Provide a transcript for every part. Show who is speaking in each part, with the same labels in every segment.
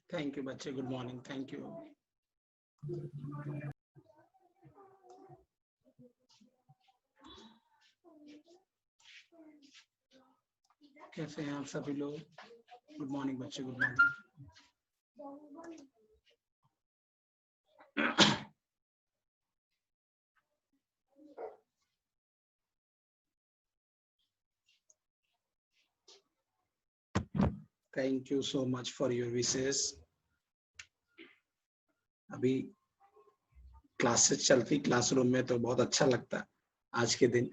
Speaker 1: Thank you बच्चे, good morning, thank you. कैसे हैं आप सभी लोग? गुड मॉर्निंग बच्चे, good morning. Thank you so much for your wishes. अभी क्लासेस चलती क्लासरूम में तो बहुत अच्छा लगता है आज के दिन,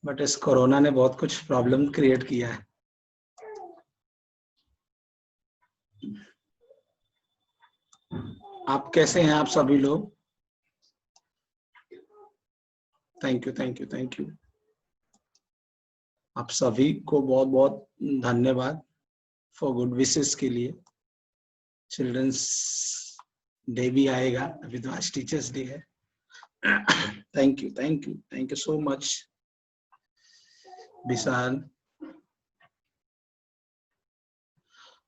Speaker 1: बट इस कोरोना ने बहुत कुछ प्रॉब्लम क्रिएट किया है। आप कैसे हैं आप सभी लोग? Thank you, thank you, thank you. आप सभी को बहुत बहुत धन्यवाद फॉर गुड विशेस के लिए। चिल्ड्रंस डे भी आएगा, अभी तो आज टीचर्स डे है। Thank you, thank you, thank you so much Vishal.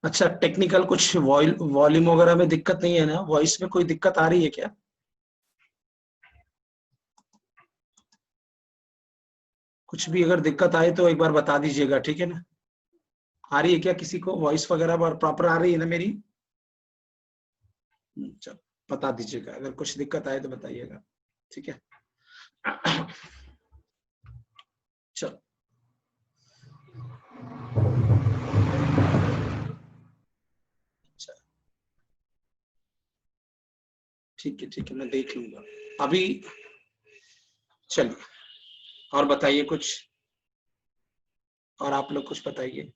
Speaker 1: अच्छा, टेक्निकल कुछ वॉल्यूम वगैरह में दिक्कत नहीं है ना? वॉइस में कोई दिक्कत आ रही है क्या? कुछ भी अगर दिक्कत आए तो एक बार बता दीजिएगा, ठीक है ना? आ रही है क्या किसी को वॉइस वगैरह प्रॉपर आ रही है ना मेरी? चलो बता दीजिएगा, अगर कुछ दिक्कत आए तो बताइएगा, ठीक है? चलो ठीक है, ठीक है, मैं देख लूंगा अभी। चलिए, और बताइए कुछ, और आप लोग कुछ बताइए।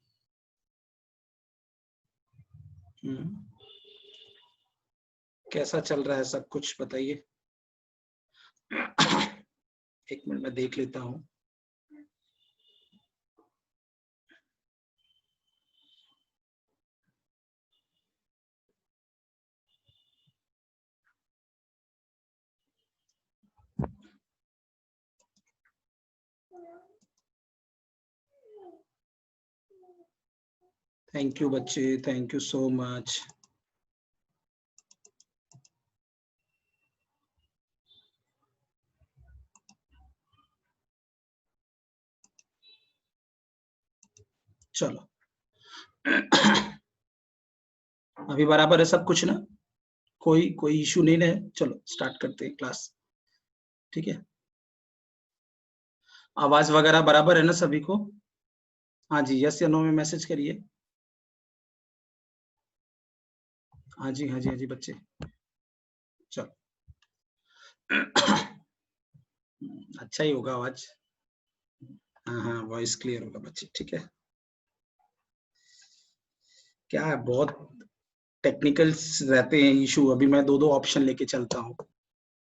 Speaker 1: कैसा चल रहा है सब कुछ बताइए। एक मिनट में देख लेता हूँ। थैंक यू बच्चे, थैंक यू सो मच। चलो अभी बराबर है सब कुछ ना? कोई इशू नहीं है? चलो स्टार्ट करते हैं क्लास, ठीक है? आवाज वगैरह बराबर है ना सभी को? हाँ जी, यस या नो में मैसेज करिए। हाँ जी, हाँ जी, हाँ जी बच्चे। चलो अच्छा ही होगा आवाज। हाँ हाँ, वॉइस क्लियर होगा बच्चे, ठीक है? क्या है, बहुत टेक्निकल्स रहते हैं इशू। अभी मैं दो ऑप्शन लेके चलता हूँ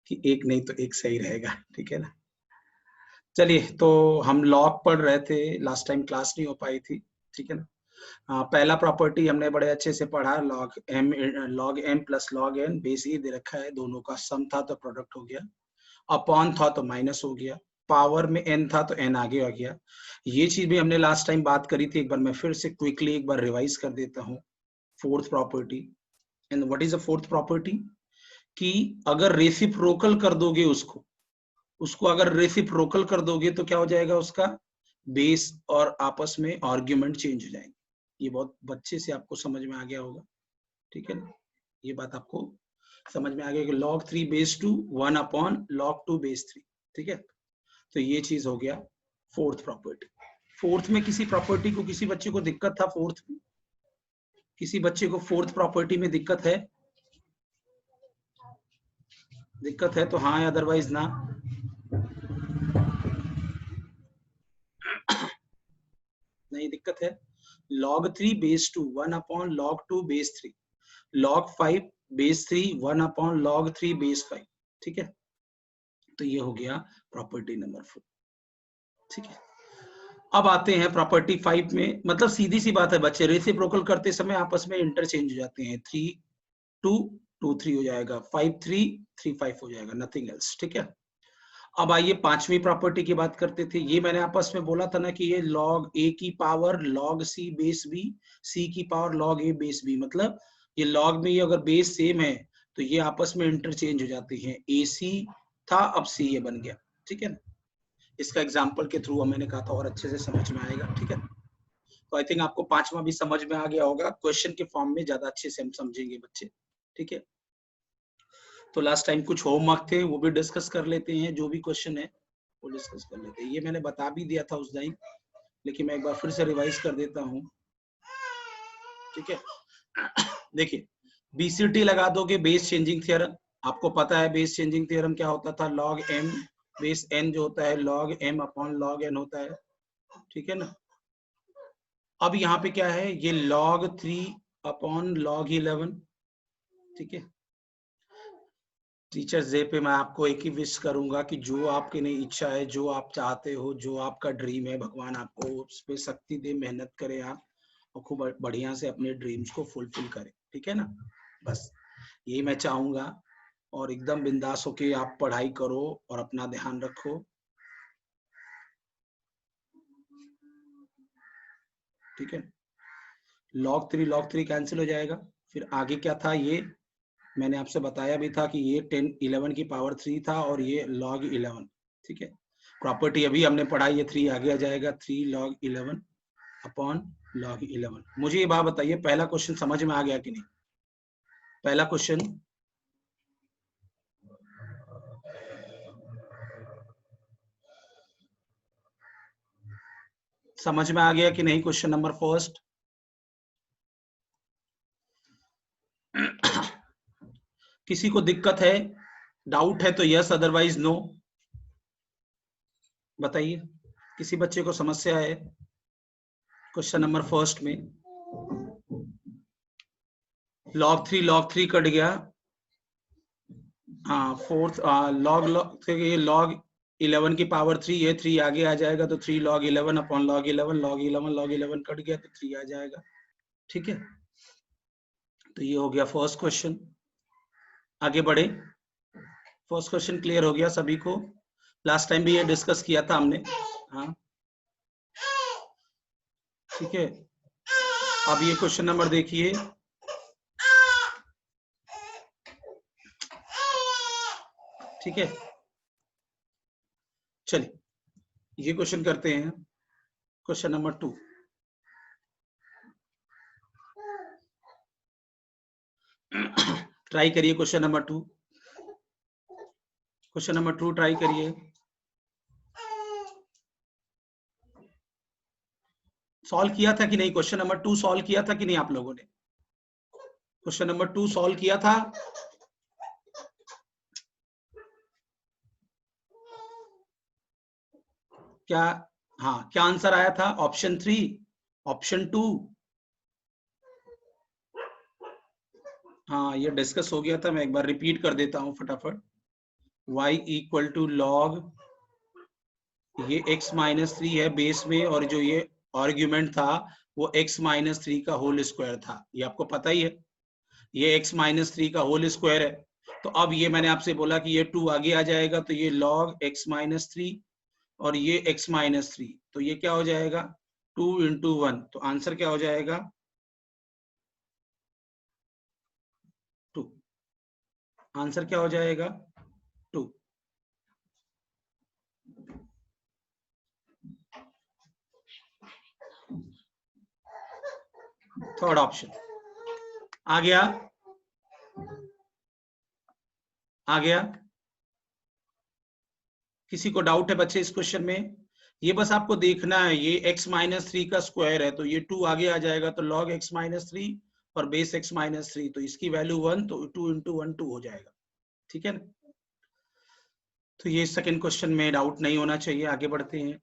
Speaker 1: कि एक नहीं तो एक सही रहेगा, ठीक है ना? चलिए, तो हम लॉग पढ़ रहे थे, लास्ट टाइम क्लास नहीं हो पाई थी, ठीक है ना? पहला प्रॉपर्टी हमने बड़े अच्छे से पढ़ा, log m plus log n, base e दे रखा है, दोनों का सम था तो प्रोडक्ट हो गया, अपॉन था तो माइनस हो गया, पावर में एन था तो एन आगे आ गया। ये चीज भी हमने लास्ट टाइम बात करी थी, एक बार मैं फिर से क्विकली एक बार रिवाइज कर देता हूँ। Fourth property, and what is the fourth property? कि अगर रेसिप्रोकल कर दोगे उसको अगर रेसिप्रोकल कर दोगे तो क्या हो जाएगा? उसका बेस और आपस में आर्ग्यूमेंट चेंज हो जाएंगे। ये बहुत बच्चे से आपको समझ में आ गया होगा, ठीक है ना? ये बात आपको समझ में आ गया कि log 3 base 2 1 upon log 2 base 3, ठीक है? तो ये चीज हो गया फोर्थ प्रॉपर्टी। फोर्थ में किसी प्रॉपर्टी को, किसी बच्चे को दिक्कत था फोर्थ में? किसी बच्चे को फोर्थ प्रॉपर्टी में दिक्कत है? दिक्कत है तो हाँ, अदरवाइज ना। नहीं दिक्कत है? log 3 base 2 1 upon log 2 base 3, log 5 base 3 1 upon log 3 base 5, ठीक है? तो ये हो गया प्रॉपर्टी नंबर 4, ठीक है? अब आते हैं प्रॉपर्टी 5 में। मतलब सीधी सी बात है बच्चे, रेसिप्रोकल करते समय आपस में इंटरचेंज हो जाते हैं। 3 2 2 3 हो जाएगा, 5 3 3 5 हो जाएगा, नथिंग एल्स, ठीक है? अब आइए पांचवी प्रॉपर्टी की बात करते थे। ये मैंने आपस में बोला था ना कि ये log a की power log c base b, c की power log a base b, मतलब ये log में ये अगर बेस सेम है तो ये आपस में इंटरचेंज हो जाती हैं। ac था, अब c ये बन गया, ठीक है ना। इसका एग्जाम्पल के थ्रू मैंने कहा था और अच्छे से समझ में आएगा, ठीक है। तो आई थिंक आपको पांचवा भी समझ में आ गया होगा, क्वेश्चन के फॉर्म में ज्यादा अच्छे से हम समझेंगे बच्चे, ठीक है। तो लास्ट टाइम कुछ होमवर्क थे वो भी डिस्कस कर लेते हैं, जो भी क्वेश्चन है वो डिस्कस कर लेते हैं। ये मैंने बता भी दिया था उस टाइम, लेकिन मैं एक बार फिर से रिवाइज कर देता हूँ, ठीक है। देखिए बीसीटी लगा दोगे, बेस चेंजिंग थ्योरम। आपको पता है बेस चेंजिंग थ्योरम क्या होता था, लॉग एम बेस एन जो होता है log m upon log n होता है, ठीक है ना। अब यहाँ पे क्या है, ये log 3 अपॉन log 11, ठीक है। टीचर्स डे पे मैं आपको एक ही विश करूंगा कि जो आपकी नई इच्छा है, जो आप चाहते हो, जो आपका ड्रीम है, भगवान आपको उस पे शक्ति दे, मेहनत करे आप और खूब बढ़िया से अपने ड्रीम्स को फुलफिल करें, ठीक है ना। बस यही मैं चाहूंगा, और एकदम बिंदास होके आप पढ़ाई करो और अपना ध्यान रखो, ठीक है। log 3 कैंसिल हो जाएगा। फिर आगे क्या था, ये मैंने आपसे बताया भी था कि ये 10 11 की पावर 3 था और ये log 11, ठीक है। प्रॉपर्टी अभी हमने पढ़ाई, ये 3 आगे आ जाएगा, 3 log 11 अपॉन log 11। मुझे ये बात बताइए, पहला क्वेश्चन समझ में आ गया कि नहीं? पहला क्वेश्चन समझ में आ गया कि नहीं? Question number first. किसी को दिक्कत है, डाउट है तो यस, अदरवाइज नो। बताइए, किसी बच्चे को समस्या है क्वेश्चन नंबर फर्स्ट में? log 3 कट गया, हाँ फोर्थ log 11 की पावर 3, ये 3 आगे आ जाएगा तो 3 log 11 upon log 11, log 11 cut गया तो 3 आ जाएगा, ठीक है। तो ये हो गया फर्स्ट क्वेश्चन। आगे बढ़े, फर्स्ट क्वेश्चन क्लियर हो गया सभी को? लास्ट टाइम भी ये डिस्कस किया था हमने, हाँ ठीक है। अब ये क्वेश्चन नंबर देखिए, ठीक है। चलिए ये क्वेश्चन करते हैं, क्वेश्चन नंबर 2। ट्राई करिए question number 2, question number 2 try करिए। सॉल्व किया था कि नहीं? क्वेश्चन नंबर 2 सॉल्व किया था कि नहीं आप लोगों ने? क्वेश्चन नंबर 2 सॉल्व किया था? क्या, हाँ क्या आंसर आया था? Option 3, option 2? हाँ ये डिस्कस हो गया था, मैं एक बार रिपीट कर देता हूं फटाफट। y इक्वल टू लॉग, ये x माइनस 3 है बेस में, और जो ये आर्ग्यूमेंट था वो x माइनस 3 का होल स्क्वायर था, ये आपको पता ही है, ये x माइनस 3 का होल स्क्वायर है। तो अब ये मैंने आपसे बोला कि ये 2 आगे आ जाएगा तो ये log x माइनस 3 और ये x माइनस 3, तो ये क्या हो जाएगा 2 इंटू 1, तो आंसर क्या हो जाएगा 2। आंसर क्या हो जाएगा 2। थर्ड ऑप्शन आ गया, आ गया? किसी को डाउट है बच्चे इस क्वेश्चन में? ये बस आपको देखना है, ये x माइनस 3 का स्क्वायर है तो ये 2 आगे आ जाएगा, तो log x माइनस 3 और बेस x माइनस 3, तो इसकी वैल्यू 1, तो 2 इंटू 1 2 हो जाएगा, ठीक है ना। तो ये सेकंड क्वेश्चन में डाउट नहीं होना चाहिए। आगे बढ़ते हैं।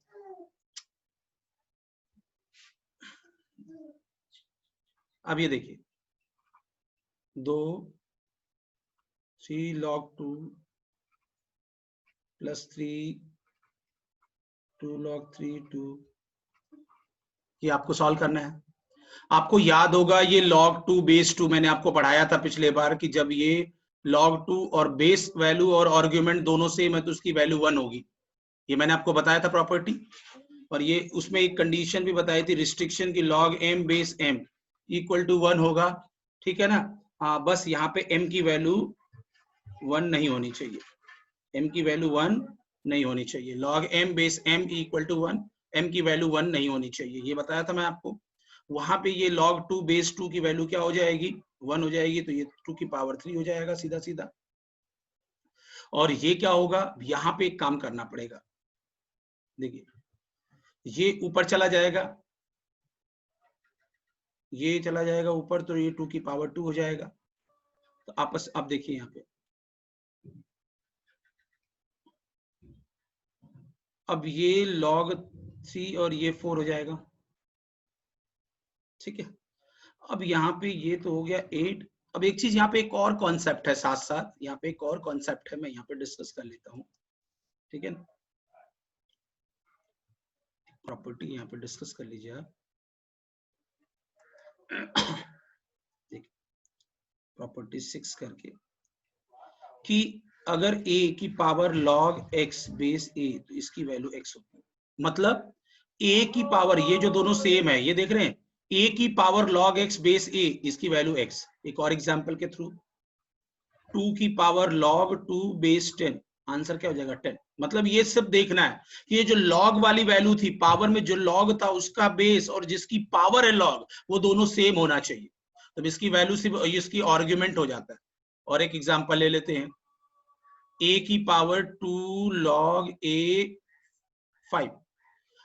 Speaker 1: अब ये देखिए, 2 3 log 2 प्लस 3 2 log 3 2, ये आपको सॉल्व करना है। आपको याद होगा ये log 2 बेस 2 मैंने आपको पढ़ाया था पिछले बार कि जब ये log 2 और बेस वैल्यू और आर्ग्यूमेंट दोनों सेम है तो उसकी वैल्यू 1 होगी। ये मैंने आपको बताया था प्रॉपर्टी। और ये उसमें एक कंडीशन भी बताई थी रिस्ट्रिक्शन की, log m base m equal to 1 होगा, ठीक है ना। हाँ, बस यहाँ पे m की वैल्यू 1 नहीं होनी चाहिए, m की वैल्यू 1 नहीं होनी चाहिए। log m base m equal to 1, m की वैल्यू 1 नहीं होनी चाहिए, ये बताया था मैं आपको। वहां पे ये log 2 बेस 2 की वैल्यू क्या हो जाएगी, 1 हो जाएगी, तो ये 2 की पावर 3 हो जाएगा सीधा सीधा। और ये क्या होगा, यहाँ पे एक काम करना पड़ेगा, देखिए ये ऊपर चला जाएगा, ये चला जाएगा ऊपर, तो ये 2 की पावर 2 हो जाएगा। तो आपस अब देखिए यहाँ पे, अब ये log 3 और ये 4 हो जाएगा, ठीक है। अब यहाँ पे ये तो हो गया 8। अब एक चीज यहाँ पे एक और कॉन्सेप्ट है, साथ साथ यहाँ पे एक और कॉन्सेप्ट है, मैं यहाँ पे डिस्कस कर लेता हूँ, ठीक है ना। प्रॉपर्टी यहाँ पे डिस्कस कर लीजिए आप। प्रॉपर्टी 6 करके कि अगर a की power log x base a, तो इसकी वैल्यू x होगी। मतलब a की पावर, ये जो दोनों सेम है, ये देख रहे हैं, a की power log x base a, इसकी वैल्यू x। एक और एग्जांपल के थ्रू, 2 की पावर log 2 बेस 10, आंसर क्या हो जाएगा 10। मतलब ये सब देखना है कि ये जो log वाली वैल्यू थी, पावर में जो log था उसका बेस और जिसकी पावर है log, वो दोनों सेम होना चाहिए, तब इसकी वैल्यू सिर्फ इसकी आर्ग्यूमेंट हो जाता है। और एक एग्जांपल ले लेते हैं, a की पावर 2 log a 5।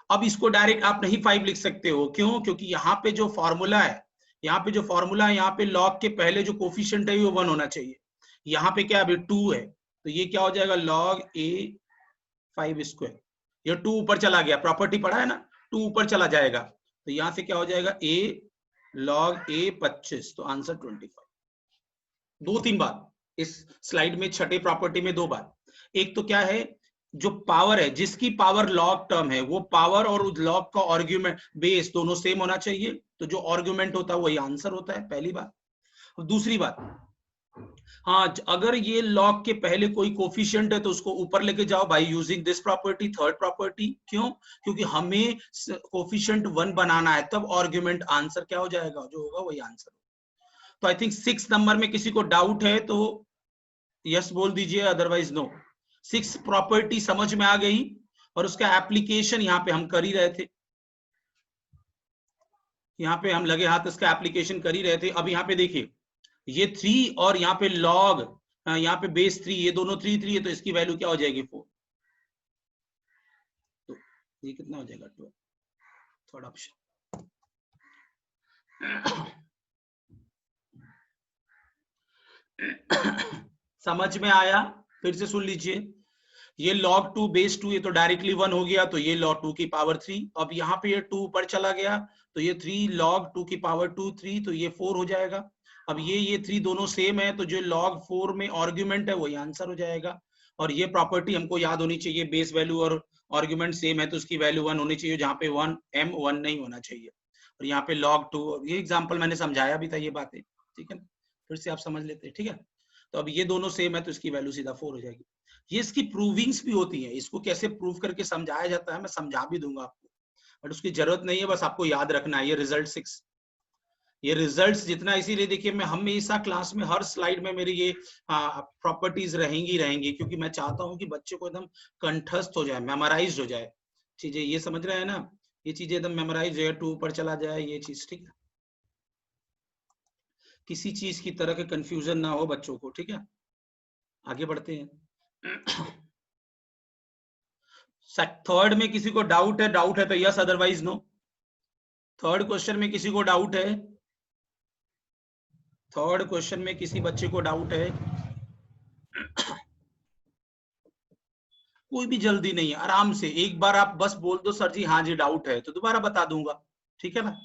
Speaker 1: अब इसको डायरेक्ट आप नहीं 5 लिख सकते हो, क्यों? क्योंकि यहाँ पे जो फॉर्मूला है, यहाँ पे जो फॉर्मूला है, यहाँ पे log के पहले जो कोफिशिएंट है वो 1 होना चाहिए। यहाँ पे क्या अभी 2 है, तो ये क्या हो जाएगा log a 5 स्क्वायर। ये 2 ऊपर चला गया, प्रॉपर्टी पढ़ा है ना, 2 ऊपर चला जाएगा, तो यहाँ से क्या हो जाएगा a log a 25, तो आंसर 25। 2-3 बात इस स्लाइड में, छठे प्रॉपर्टी में 2 बात। एक तो क्या है, जो पावर है, जिसकी पावर लॉग टर्म है, वो पावर और उस लॉग का आर्ग्यूमेंट बेस दोनों सेम होना चाहिए, तो जो आर्ग्यूमेंट होता है वही आंसर होता है, पहली बात। दूसरी बात, हाँ, अगर ये लॉग के पहले कोई कोफिशिएंट है तो उसको ऊपर लेके जाओ by using this property, third property. क्यों? क्योंकि हमें कोफिशिएंट 1 बनाना है, तब आर्ग्यूमेंट आंसर क्या हो जाएगा, जो होगा वही आंसर। तो आई थिंक 6 नंबर में किसी को डाउट है तो यस बोल दीजिए, अदरवाइज नो। 6 प्रॉपर्टी समझ में आ गई, और उसका एप्लीकेशन यहाँ पे हम कर ही रहे थे, यहाँ पे हम लगे हाथ इसका एप्लीकेशन कर ही रहे थे। अब यहाँ पे देखिए, ये 3 और यहाँ पे लॉग, यहाँ पे बेस 3, ये दोनों 3 3 है, तो इसकी वैल्यू क्या हो जाएगी 4। तो ये कितना हो जाएगा 12, थर्ड ऑप्शन। समझ में आया? फिर से सुन लीजिए, ये log 2 बेस 2, ये तो डायरेक्टली 1 हो गया, तो ये log 2 की पावर 3। अब यहाँ पे ये 2 ऊपर चला गया, तो ये 3 log 2 की पावर 2 3, तो ये 4 हो जाएगा। अब ये 3 दोनों सेम है, तो जो log 4 में आर्ग्यूमेंट है वही आंसर हो जाएगा। और ये प्रॉपर्टी हमको याद होनी चाहिए, बेस वैल्यू और आर्ग्यूमेंट सेम है तो उसकी वैल्यू 1 होनी चाहिए, जहाँ पे 1 m 1 नहीं होना चाहिए। और यहाँ पे log 2, ये एग्जाम्पल मैंने समझाया भी था ये बातें, ठीक है ना, फिर से आप समझ लेते हैं, ठीक है। तो अब ये दोनों सेम है तो इसकी वैल्यू सीधा 4 हो जाएगी। ये इसकी प्रूविंग्स भी होती है, इसको कैसे प्रूव करके समझाया जाता है मैं समझा भी दूंगा आपको, बट उसकी जरूरत नहीं है, बस आपको याद रखना है। ये रिजल्ट 6, ये रिजल्ट्स जितना, इसीलिए देखिए मैं हमेशा क्लास में हर स्लाइड में मेरी ये प्रॉपर्टीज रहेंगी, क्योंकि मैं चाहता हूँ कि बच्चे को एकदम कंठस्थ हो जाए, मेमोराइज हो जाए चीजें। ये समझ रहे हैं ना, ये चीजें एकदम मेमोराइज हो जाए, 2 ऊपर चला जाए, ये चीज, ठीक है। किसी चीज की तरह के कंफ्यूजन ना हो बच्चों को, ठीक है। आगे बढ़ते हैं। थर्ड में किसी को डाउट है तो yes, otherwise no. Third question में किसी को डाउट है? थर्ड क्वेश्चन में किसी बच्चे को डाउट है? कोई भी जल्दी नहीं है, आराम से एक बार आप बस बोल दो सर जी हाँ जी डाउट है, तो दोबारा बता दूंगा, ठीक है ना,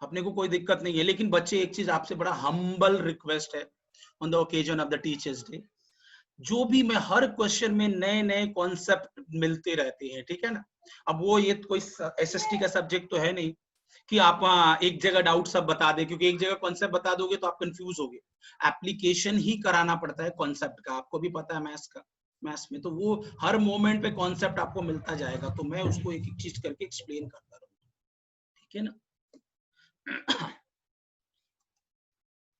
Speaker 1: अपने को कोई दिक्कत नहीं है। लेकिन बच्चे, एक चीज आपसे बड़ा हम्बल रिक्वेस्ट है, on the occasion of the teachers day, जो भी मैं हर क्वेश्चन में नए नए कॉन्सेप्ट मिलते रहते हैं, ठीक है ना। अब वो ये कोई एसएसटी का सब्जेक्ट तो है नहीं, कि आप एक जगह डाउट सब बता दें, क्योंकि एक जगह कॉन्सेप्ट बता दोगे तो आप कंफ्यूज होगे। एप्लीकेशन ही कराना पड़ता है कॉन्सेप्ट का, आपको भी पता है मैथ्स का, मैथ्स में तो वो हर मोमेंट पे कॉन्सेप्ट आपको मिलता जाएगा, तो मैं उसको एक एक चीज करके एक्सप्लेन करता रहूंगा, ठीक है ना।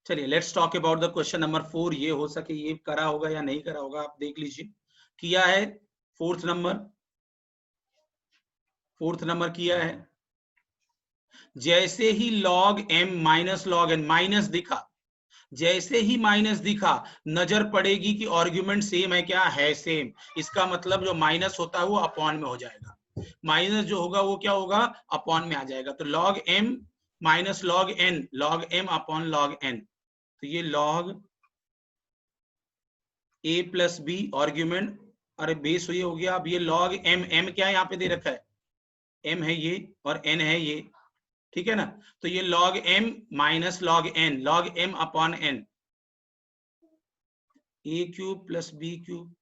Speaker 1: चलिए let's talk about the question number 4। ये हो सके ये करा होगा या नहीं करा होगा, आप देख लीजिए। किया है फोर्थ नंबर किया है। जैसे ही log m minus log n minus दिखा, जैसे ही माइनस दिखा नजर पड़ेगी कि आर्ग्यूमेंट सेम है, क्या है सेम, इसका मतलब जो माइनस होता है वो अपॉन में हो जाएगा, माइनस जो होगा वो क्या होगा अपॉन में आ जाएगा। तो log m minus log n, log m upon log n, तो ये log a plus b argument, अरे बेस ये हो गया। अब ये log m क्या यहाँ पे दे रखा है, m है ये और n है ये, ठीक है ना। तो ये log m minus log n, log m upon n, a cube plus b cube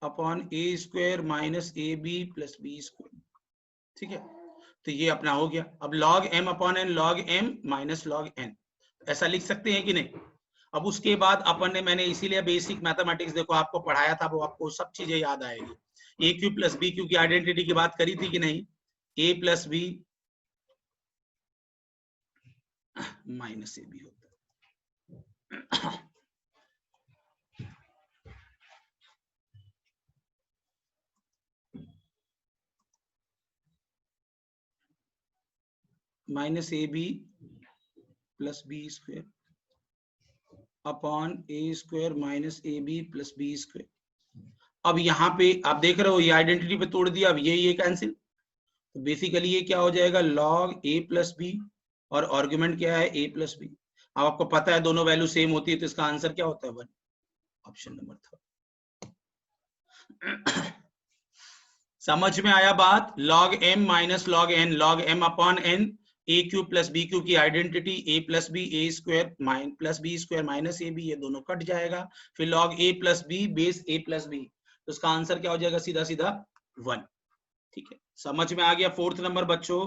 Speaker 1: upon a square minus a b plus b square, ठीक है। तो ये अपना हो गया। अब log m upon n, log m minus log n, ऐसा लिख सकते हैं कि नहीं। अब उसके बाद अपन ने, मैंने इसीलिए बेसिक मैथमेटिक्स देखो आपको पढ़ाया था, वो आपको सब चीजें याद आएगी। a cube plus b cube की आइडेंटिटी की बात करी थी कि नहीं, a plus b minus a b होता है। Minus a b plus b square upon a square minus a b plus b square. अब यहाँ पे आप देख रहे हो ये आइडेंटिटी पे तोड़ दिया, अब ये कैंसिल, तो बेसिकली ये क्या हो जाएगा log a प्लस बी, और आर्गुमेंट क्या है a प्लस बी। अब आपको पता है दोनों वैल्यू सेम होती है, तो इसका आंसर क्या होता है 1, ऑप्शन नंबर 3। समझ में आया बात। log m minus log n, log m upon n, a cube plus b cube की identity a plus b, a square plus b square minus a b, ये दोनों कट जाएगा। फिर log a plus b base a plus b, तो इसका answer क्या हो जाएगा सीधा सीधा 1, ठीक है। समझ में आ गया फोर्थ नंबर बच्चों,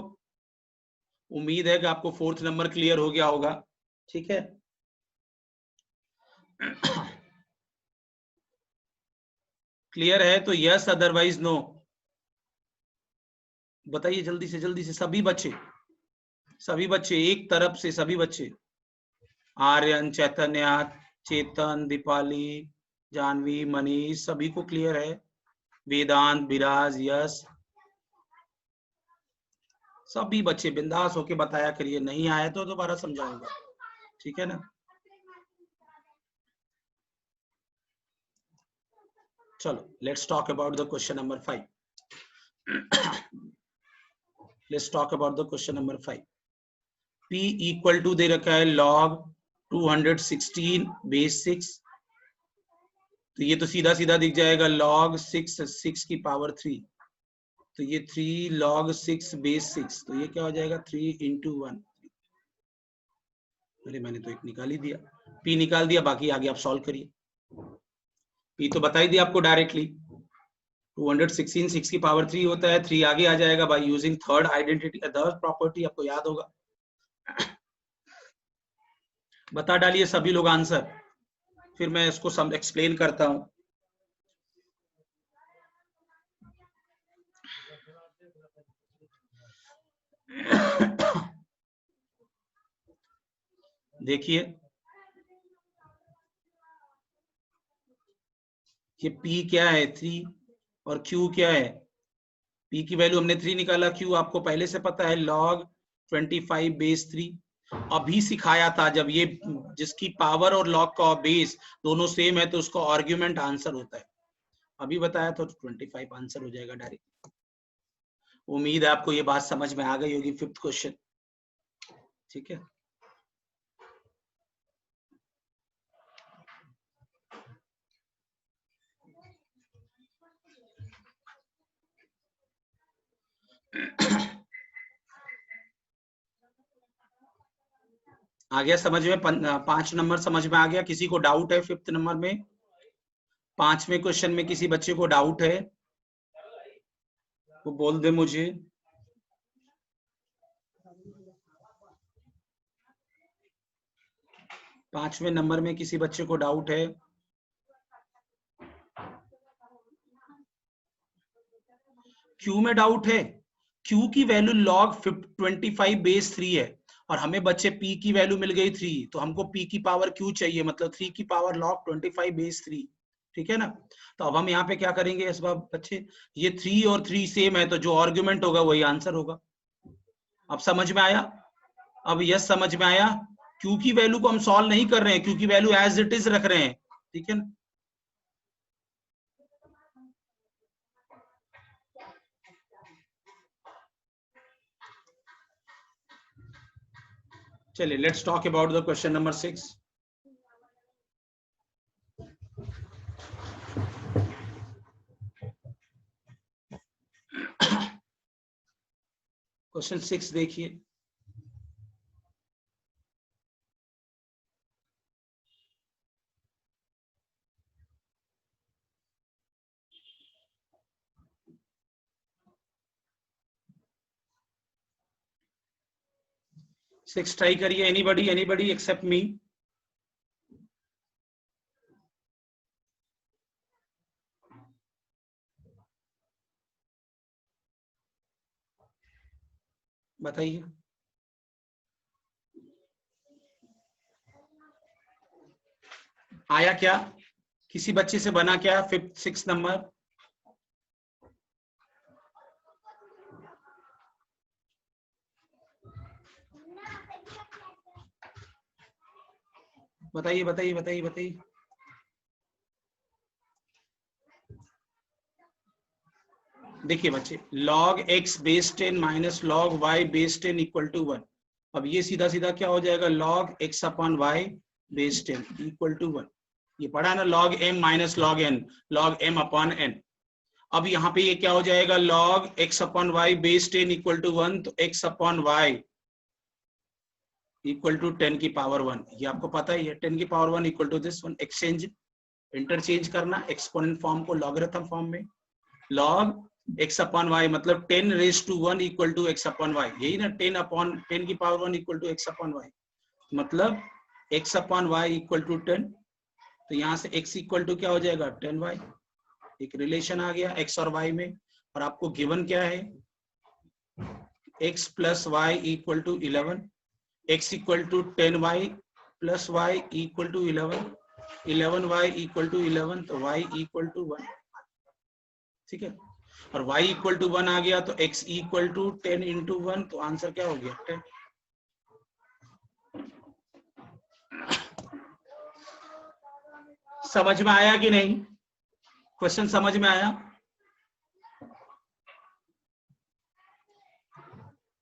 Speaker 1: उम्मीद है कि आपको फोर्थ नंबर क्लियर हो गया होगा, ठीक है। क्लियर है तो यस, अदरवाइज नो, बताइए जल्दी से सभी बच्चे एक तरफ से, सभी बच्चे, आर्यन, चैतन्य, चेतन, दीपाली, जानवी, मनीष, सभी को क्लियर है। वेदांत, विराज, यस, सभी बच्चे बिंदास होके बताया करिए, नहीं आया तो दोबारा समझाऊंगा, ठीक है ना। चलो let's talk about the question number 5। Let's talk about the question number 5। p equal to दे रखा है log 216 बेस 6, तो ये तो सीधा सीधा दिख जाएगा log 6 की पावर 3, तो ये 3 log 6 बेस 6, तो ये क्या हो जाएगा 3 इंटू 1। अरे मैंने तो एक निकाल ही दिया, p निकाल दिया, बाकी आगे आप सॉल्व करिए। p तो बता ही दिया आपको डायरेक्टली, 216 6 की पावर 3 होता है, 3 आगे आ जाएगा by using third identity, third property, आपको याद होगा। बता डालिए सभी लोग आंसर, फिर मैं इसको सब एक्सप्लेन करता हूं। देखिए ये P क्या है 3 और Q क्या है, P की वैल्यू हमने 3 निकाला, Q आपको पहले से पता है log 25 बेस 3। अभी सिखाया था जब ये जिसकी पावर और log का बेस दोनों सेम है तो उसका आर्ग्यूमेंट आंसर होता है, अभी बताया तो 25 आंसर हो जाएगा डायरेक्ट। उम्मीद है आपको ये बात समझ में आ गई होगी, फिफ्थ क्वेश्चन, ठीक है। आ गया समझ में, 5 नंबर समझ में आ गया। किसी को डाउट है फिफ्थ नंबर में, 5वें क्वेश्चन में किसी बच्चे को डाउट है वो बोल दे मुझे। 5वें नंबर में किसी बच्चे को डाउट है? क्यू में डाउट है? क्यू की वैल्यू log 25 बेस 3 है और हमें बच्चे p की वैल्यू मिल गई 3, तो हमको p की पावर q चाहिए, मतलब 3 की पावर log 25 बेस 3, ठीक है ना। तो अब हम यहाँ पे क्या करेंगे इस बार बच्चे, ये 3 और 3 सेम है, तो जो आर्ग्यूमेंट होगा वही आंसर होगा। अब समझ में आया? अब यस समझ में आया? क्यू की वैल्यू को हम सॉल्व नहीं कर रहे हैं, क्यू की वैल्यू एज इट इज रख रहे हैं, ठीक है ना। चलिए let's talk about the question number 6। Question 6 देखिए। सिक्स ट्राई करिए, एनीबडी एक्सेप्ट मी। बताइए। आया क्या? किसी बच्चे से बना क्या 6 नंबर? बताइए बताइए बताइए बताइए। देखिए बच्चे, log x base 10 minus log y base 10 equal to 1। अब ये सीधा सीधा क्या हो जाएगा, log x upon y base 10 equal to 1। ये पढ़ा ना, log m minus log n, log m upon n। अब यहाँ पे ये क्या हो जाएगा, log x upon y base 10 equal to 1, तो x upon y equal to 10 की पावर 1। ये आपको पता ही है, 10 की power 1 equal to this one. Exchange, interchange करना एक्सपोनेंट फॉर्म को लॉगरिथम फॉर्म में। log x अपॉन y मतलब 10 raise to 1 equal to x upon y, यही ना, 10 अपॉन 10 की power 1 equal to x upon y, मतलब x upon y equal to 10। तो यहाँ से x इक्वल टू क्या हो जाएगा, 10y। एक रिलेशन आ गया x और y में, और आपको गिवन क्या है, x plus y equal to 11, x equal to 10y plus y equal to 11, 11y equal to 11, तो y इक्वल टू 1, ठीक है। और y इक्वल टू 1 आ गया, तो x इक्वल टू 10 इंटू 1, तो आंसर क्या हो गया, 10। समझ में आया कि नहीं? क्वेश्चन समझ में आया?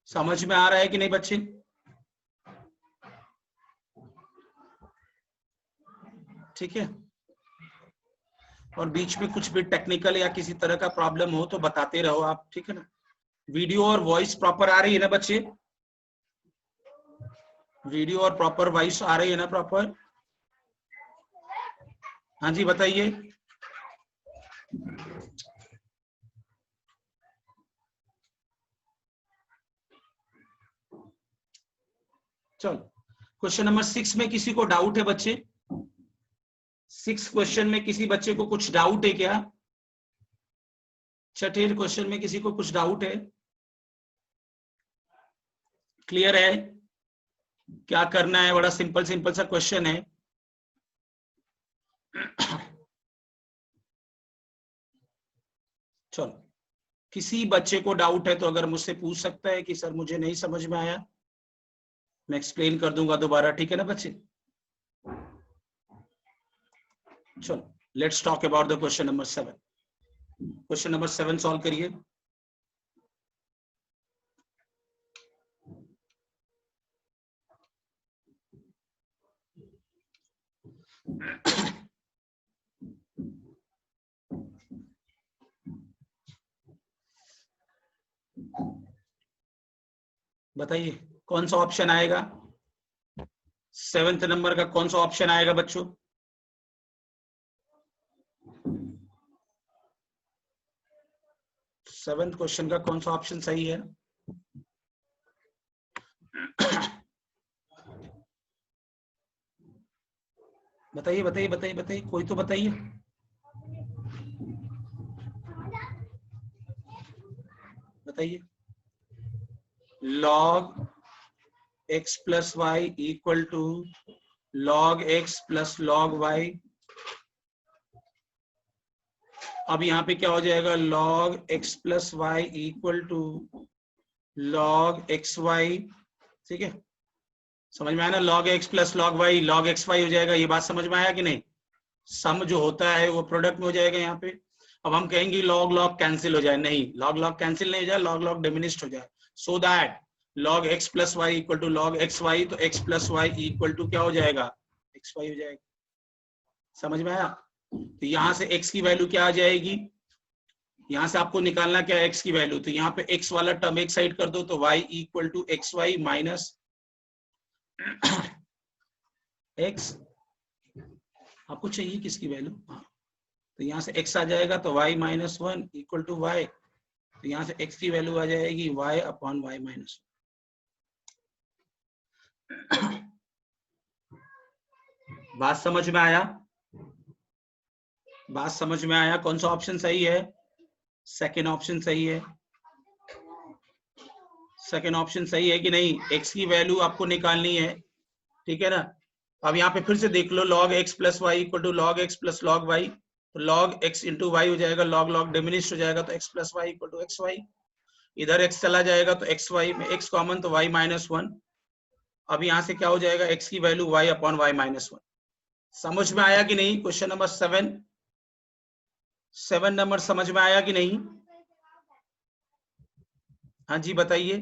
Speaker 1: समझ में आ रहा है कि नहीं बच्चे? ठीक है। और बीच में कुछ भी टेक्निकल या किसी तरह का प्रॉब्लम हो तो बताते रहो आप, ठीक है ना। वीडियो और वॉइस प्रॉपर आ रही है ना बच्चे? वीडियो और प्रॉपर वॉइस आ रही है ना प्रॉपर? हाँ जी बताइए। चलो क्वेश्चन नंबर 6 में किसी को डाउट है बच्चे? 6 क्वेश्चन में किसी बच्चे को कुछ डाउट है क्या? छठे क्वेश्चन में किसी को कुछ डाउट है? क्लियर है? क्या करना है, बड़ा सिंपल सिंपल सा क्वेश्चन है। चलो, किसी बच्चे को डाउट है तो अगर मुझसे पूछ सकता है कि सर मुझे नहीं समझ में आया, मैं एक्सप्लेन कर दूंगा दोबारा, ठीक है ना बच्चे। चलो let's talk about the question number 7। Question number 7 solve करिए। बताइए कौन सा ऑप्शन आएगा, 7th नंबर का कौन सा ऑप्शन आएगा बच्चों? सेवेंथ क्वेश्चन का कौन सा ऑप्शन सही है? बताइए बताइए बताइए बताइए, कोई तो बताइए। बताइए। log x plus y equal to log x plus log y। अब यहाँ पे क्या हो जाएगा, log x plus y equal to log x y. ठीक है, समझ में आया ना, log x plus log y log x y हो जाएगा। ये बात समझ में आया कि नहीं? सम जो होता है वो प्रोडक्ट में हो जाएगा यहाँ पे। अब हम कहेंगे log log कैंसिल हो जाए, नहीं, log log कैंसिल नहीं हो जाए, log log डिमिनिश्ड हो जाए। So that log x plus y equal to log x y, तो x plus y equal to क्या हो जाएगा, एक्स वाई हो जाएगा। समझ में आया? तो यहाँ से x की वैल्यू क्या आ जाएगी, यहाँ से आपको निकालना क्या है x की वैल्यू, तो यहाँ पे x वाला टर्म एक साइड कर दो, तो y equal to x y minus x। आपको चाहिए किसकी वैल्यू, हाँ, तो यहाँ से x आ जाएगा, तो y minus one equal to y, तो यहाँ से x की वैल्यू आ जाएगी y अपॉन वाई माइनस। बात समझ में आया? बात समझ में आया? कौन सा ऑप्शन सही है? सेकेंड ऑप्शन सही है। सेकेंड ऑप्शन सही है कि नहीं? x की वैल्यू आपको निकालनी है, ठीक है ना। अब यहाँ पे फिर से देख लो, log x plus y equal to log x plus log y, तो log x इंटू वाई हो जाएगा, log log डिमिनिश हो जाएगा, तो x plus y equal to x y. इधर x चला जाएगा तो एक्स वाई में x कॉमन, तो y माइनस वन। अब यहाँ से क्या हो जाएगा, x की वैल्यू y अपॉन वाई माइनस वन। समझ में आया कि नहीं? क्वेश्चन नंबर 7 नंबर समझ में आया कि नहीं? हाँ जी बताइए,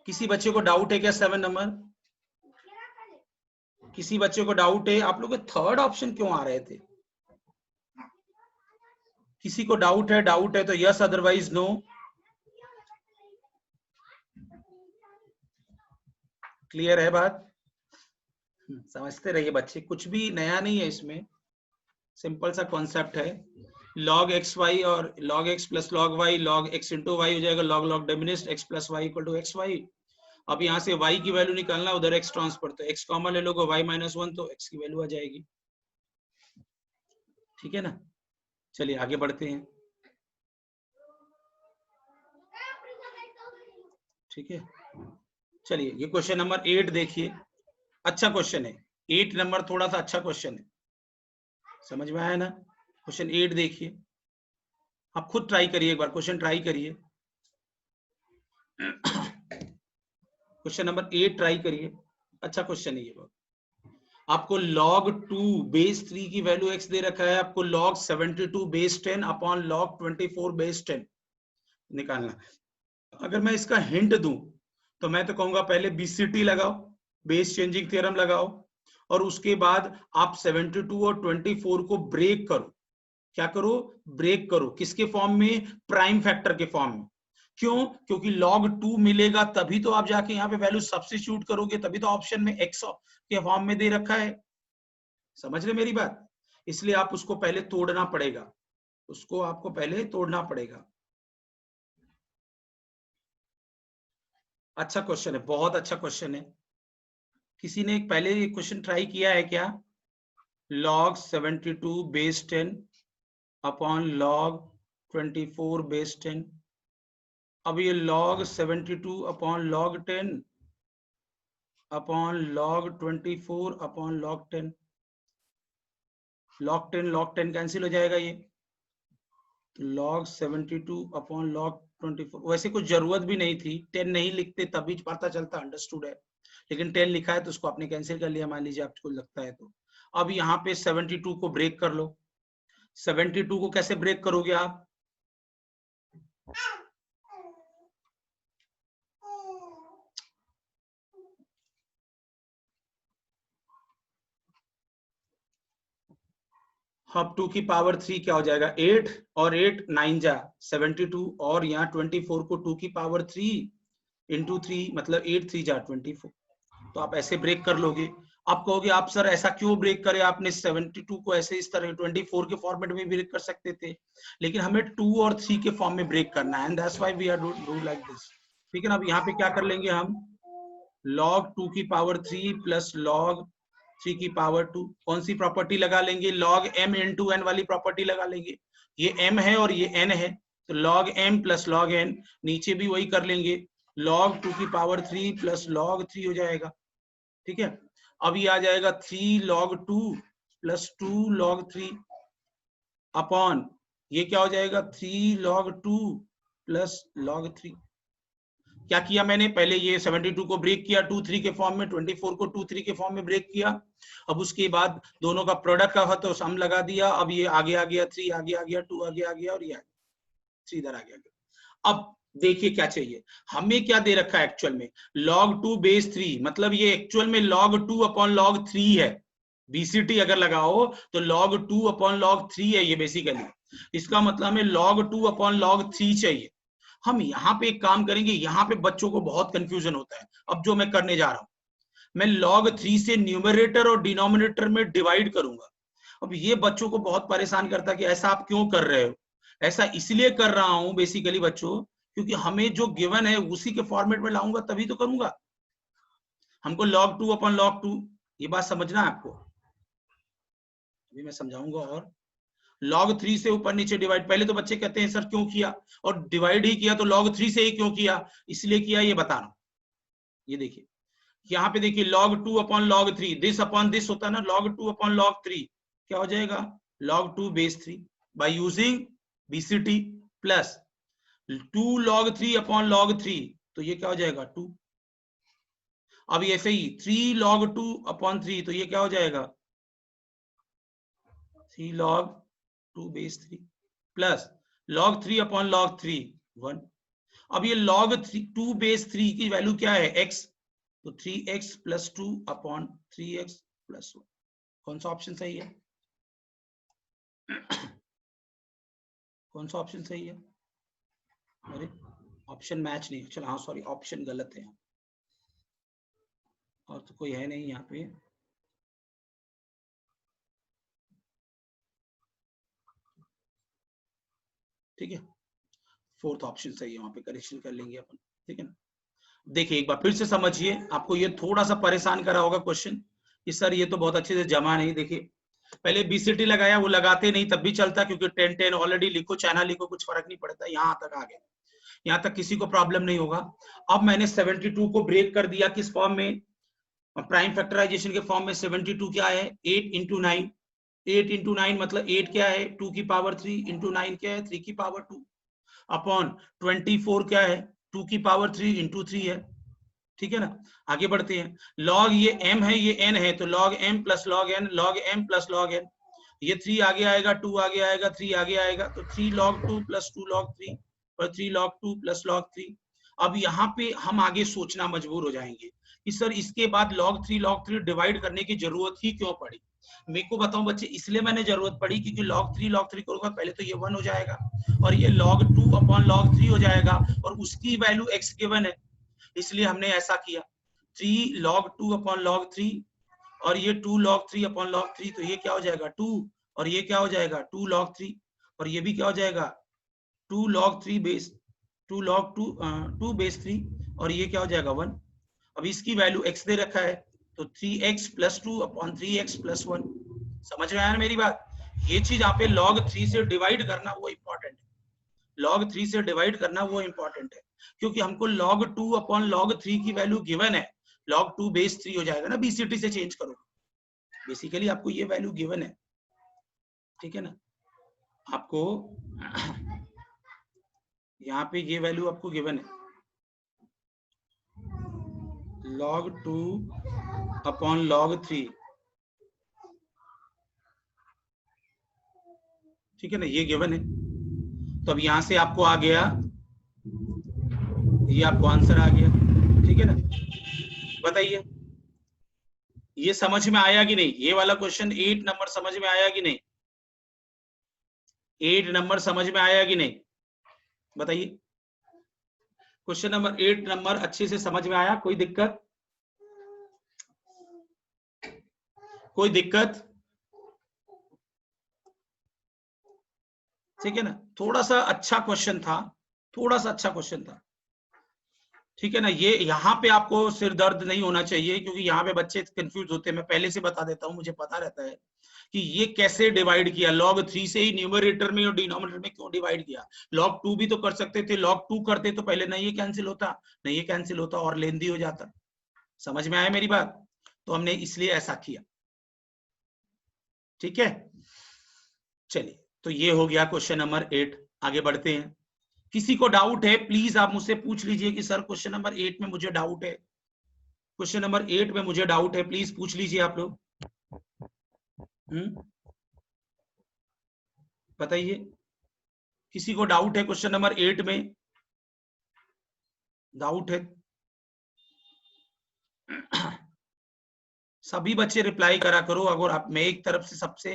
Speaker 1: किसी बच्चे को डाउट है क्या 7 नंबर? किसी बच्चे को डाउट है? आप लोग थर्ड ऑप्शन क्यों आ रहे थे? किसी को डाउट है? डाउट है तो यस, अदरवाइज नो। क्लियर है बात? समझते रहिए बच्चे, कुछ भी नया नहीं है इसमें, सिंपल सा कॉन्सेप्ट है। log एक्स वाई और log x plus log y, log x into y हो जाएगा, log log diminished x plus y equal to x y. अब यहाँ से y की वैल्यू निकालना, उधर x ट्रांसफर, तो x कॉमन ले लोगे, y माइनस वन, तो x की वैल्यू आ जाएगी। ठीक है ना, चलिए आगे बढ़ते हैं। ठीक है, चलिए ये क्वेश्चन नंबर 8 देखिए, अच्छा क्वेश्चन है। 8 नंबर थोड़ा सा अच्छा क्वेश्चन है, समझ में आया ना? क्वेश्चन 8 देखिए, आप खुद ट्राई करिए, एक बार क्वेश्चन ट्राई करिए। क्वेश्चन नंबर 8 ट्राई करिए, अच्छा क्वेश्चन है ये। आपको log 2 बेस 3 की वैल्यू x दे रखा है, आपको log 72 base 10 upon log 24 base 10 निकालना। अगर मैं इसका हिंट दूं तो मैं तो कहूंगा पहले BCT लगाओ, बेस चेंजिंग थ्योरम लगाओ, और उसके बाद आप 72 और 24 को ब्रेक करो। क्या करो? ब्रेक करो। किसके फॉर्म में? प्राइम फैक्टर के फॉर्म में। क्यों? क्योंकि log 2 मिलेगा तभी तो आप जाके यहाँ पे वैल्यू सब्स्टिट्यूट करोगे, तभी तो ऑप्शन में x के फॉर्म में दे रखा है। समझ रहे मेरी बात? इसलिए आप उसको पहले तोड़ना पड़ेगा, उसको आपको पहले तोड़ना पड़ेगा। अच्छा क्वेश्चन है, बहुत अच्छा क्वेश्चन है। किसी ने पहले क्वेश्चन ट्राई किया है क्या? log 72 base 10 upon log 24 base 10। अब ये log 72 upon log 10 upon log 24 upon log 10, log 10 cancel हो जाएगा ये, तो log 72 अपॉन log 24। वैसे कुछ जरूरत भी नहीं थी, 10 नहीं लिखते तभी पता चलता, अंडरस्टूड है, लेकिन 10 लिखा है तो उसको आपने कैंसिल कर लिया, मान लीजिए आपको लगता है तो। अब यहाँ पे 72 को ब्रेक कर लो। 72 को कैसे ब्रेक करोगे आप? अब 2 की पावर 3 क्या हो जाएगा? 8, और 8 9 जा 72, और यहाँ 24 को 2 की पावर 3 इंटू 3, मतलब 8 3 जा 24। तो आप ऐसे ब्रेक कर लोगे। आप कहोगे आप सर ऐसा क्यों ब्रेक करे आपने? 72 को ऐसे इस तरह 24 के फॉर्मेट में ब्रेक कर सकते थे, लेकिन हमें 2 और 3 के फॉर्म में ब्रेक करना है, and that's why we are do like this. ठीक है ना? अब यहाँ पे क्या कर लेंगे हम? log 2 की पावर 3 प्लस log 3 की पावर 2। कौन सी प्रॉपर्टी लगा लेंगे? log m into n वाली प्रॉपर्टी लगा लेंगे। ये m है और ये n है, तो log m plus log n, नीचे भी वही कर लेंगे, log 2 की पावर 3 प्लस log 3 हो जाएगा। ठीक है, अब ये आ जाएगा 3 log 2 प्लस 2 log 3 अपॉन ये क्या हो जाएगा 3 log 2 प्लस log 3। क्या किया मैंने? पहले ये 72 को ब्रेक किया 2 3 के फॉर्म में, 24 को 2 3 के फॉर्म में ब्रेक किया। अब उसके बाद दोनों का प्रोडक्ट का तो सम लगा दिया। अब ये आगे आ गया 3, आगे आ गया 2, आगे आ गया और ये 3 इधर आ गया। अब देखिए क्या चाहिए हमें, क्या दे रखा है एक्चुअल में log 2 बेस 3, मतलब ये एक्चुअल में log 2 अपॉन log 3 है। बीसीटी अगर लगाओ तो log 2 अपॉन log 3 है ये बेसिकली। इसका मतलब हमें log 2 अपॉन log 3 चाहिए। हम यहाँ पे एक काम करेंगे, यहाँ पे बच्चों को बहुत कंफ्यूजन होता है। अब जो मैं करने जा रहा हूँ, मैं log 3 से न्यूमरेटर और डिनोमिनेटर में डिवाइड करूंगा। अब ये बच्चों को बहुत परेशान करता है कि ऐसा आप क्यों कर रहे हो। ऐसा इसलिए कर रहा हूं बेसिकली बच्चों, क्योंकि हमें जो गिवन है उसी के फॉर्मेट में लाऊंगा तभी तो करूंगा। हमको log 2 अपॉन log 2, ये बात समझना है आपको, अभी मैं समझाऊंगा। और log 3 से ऊपर नीचे डिवाइड, पहले तो बच्चे कहते हैं सर क्यों किया, और डिवाइड ही किया तो log 3 से ही क्यों किया, इसलिए किया ये बता रहा हूं। ये देखिए यहाँ पे देखिए log 2 upon log 3, this upon this होता है ना, log 2 अपॉन log 3 क्या हो जाएगा log 2 base 3 by using BCT plus 2 log 3 upon log 3, तो ये क्या हो जाएगा 2। अब ऐसे ही 3 log 2 अपॉन 3, तो ये क्या हो जाएगा 3 log 2 base 3 plus log 3 upon log 3 1। अब ये log 2 बेस 3 की वैल्यू क्या है x, तो 3x plus 2 upon 3x plus 1। कौन सा ऑप्शन सही है? कौन सा ऑप्शन सही है? अरे ऑप्शन मैच नहीं, चलो हाँ सॉरी ऑप्शन गलत है, और तो कोई है नहीं यहाँ पे। ठीक है, फोर्थ ऑप्शन सही है, वहां पे करेक्शन कर लेंगे अपन। ठीक है ना, देखिए एक बार फिर से समझिए, आपको ये थोड़ा सा परेशान करा होगा क्वेश्चन कि सर ये तो बहुत अच्छे से जमा नहीं। देखिए पहले बीसीटी लगाया, वो लगाते नहीं तब भी चलता, क्योंकि 10 10 ऑलरेडी लिखो चाइना लिखो कुछ फर्क नहीं पड़ता। यहाँ तक आ गए, यहाँ तक किसी को प्रॉब्लम नहीं होगा। अब मैंने 72 को ब्रेक कर दिया किस फॉर्म में, प्राइम फैक्टराइजेशन के फॉर्म में। 72 क्या है 8 इंटू 9, 8 इंटू 9 मतलब 8 क्या है 2 की पावर 3 इंटू 9 क्या है 3 की पावर 2 अपॉन 24 क्या है 2 की पावर 3 इंटू 3 है। ठीक है ना, आगे बढ़ते हैं। log ये m है ये n है, तो log m plus log n, log m plus log n, ये 3 आगे आएगा 2 आगे आएगा 3 आगे आएगा, तो 3 log 2 प्लस 2 log 3 और 3 log 2 प्लस log 3। अब यहाँ पे हम आगे सोचना मजबूर हो जाएंगे कि सर इसके बाद log 3 डिवाइड करने की जरूरत ही क्यों पड़ी। मेरे को बताऊं बच्चे, इसलिए मैंने जरूरत पड़ी क्योंकि log 3 करूंगा पहले तो ये 1 हो जाएगा और ये log 2 अपॉन log 3 हो जाएगा, और उसकी वैल्यू x गिवन है, इसलिए हमने ऐसा किया 3 log 2 अपॉन log 3 और ये 2 log 3 अपॉन log 3, तो ये क्या हो जाएगा 2 और ये क्या हो जाएगा 2 log 3 और ये भी क्या हो जाएगा 2 log 3 बेस 2 log 2 बेस 3 और ये क्या हो जाएगा 1। अब इसकी वैल्यू x दे रखा है, तो 3x plus 2 upon 3x plus 1। समझ में आया ना मेरी बात? ये चीज यहाँ पे log 3 से डिवाइड करना वो इंपॉर्टेंट है, log 3 से डिवाइड करना वो इंपॉर्टेंट है, क्योंकि हमको log 2 अपॉन log 3 की वैल्यू गिवन है। log 2 बेस 3 हो जाएगा ना, बीसीटी से चेंज करो, बेसिकली आपको ये वैल्यू गिवन है। ठीक है ना, आपको यहाँ पे ये वैल्यू आपको गिवन है log 2 अपॉन log 3। ठीक है ना, ये गिवन है, तो अब यहां से आपको आ गया, ये आपको आंसर आ गया। ठीक है ना, बताइए ये समझ में आया कि नहीं? ये वाला क्वेश्चन 8 नंबर समझ में आया कि नहीं? 8 नंबर समझ में आया कि नहीं बताइए? क्वेश्चन नंबर 8 नंबर अच्छे से समझ में आया? कोई दिक्कत? कोई दिक्कत? ठीक है ना, थोड़ा सा अच्छा क्वेश्चन था, थोड़ा सा अच्छा क्वेश्चन था। ठीक है ना। ये यहाँ पे आपको सिर दर्द नहीं होना चाहिए, क्योंकि यहाँ पे बच्चे कंफ्यूज होते हैं। मैं पहले से बता देता हूँ, मुझे पता रहता है कि ये कैसे डिवाइड किया। log 3 से ही न्यूमरेटर में और डिनोमिनेटर में क्यों डिवाइड किया। log 2 भी तो कर सकते थे, log 2 करते तो पहले नहीं ये कैंसिल होता, नहीं ये कैंसिल होता और लेंदी हो जाता। समझ में आया मेरी बात? तो हमने इसलिए ऐसा किया। ठीक है, चलिए, तो ये हो गया क्वेश्चन नंबर 8। आगे बढ़ते हैं। किसी को डाउट है प्लीज आप मुझसे पूछ लीजिए कि सर क्वेश्चन नंबर 8 में मुझे डाउट है, क्वेश्चन नंबर 8 में मुझे डाउट है, प्लीज पूछ लीजिए आप लोग। बताइए, किसी को डाउट है क्वेश्चन नंबर 8 में? डाउट है? सभी बच्चे रिप्लाई करा करो। अगर आप, मैं एक तरफ से सबसे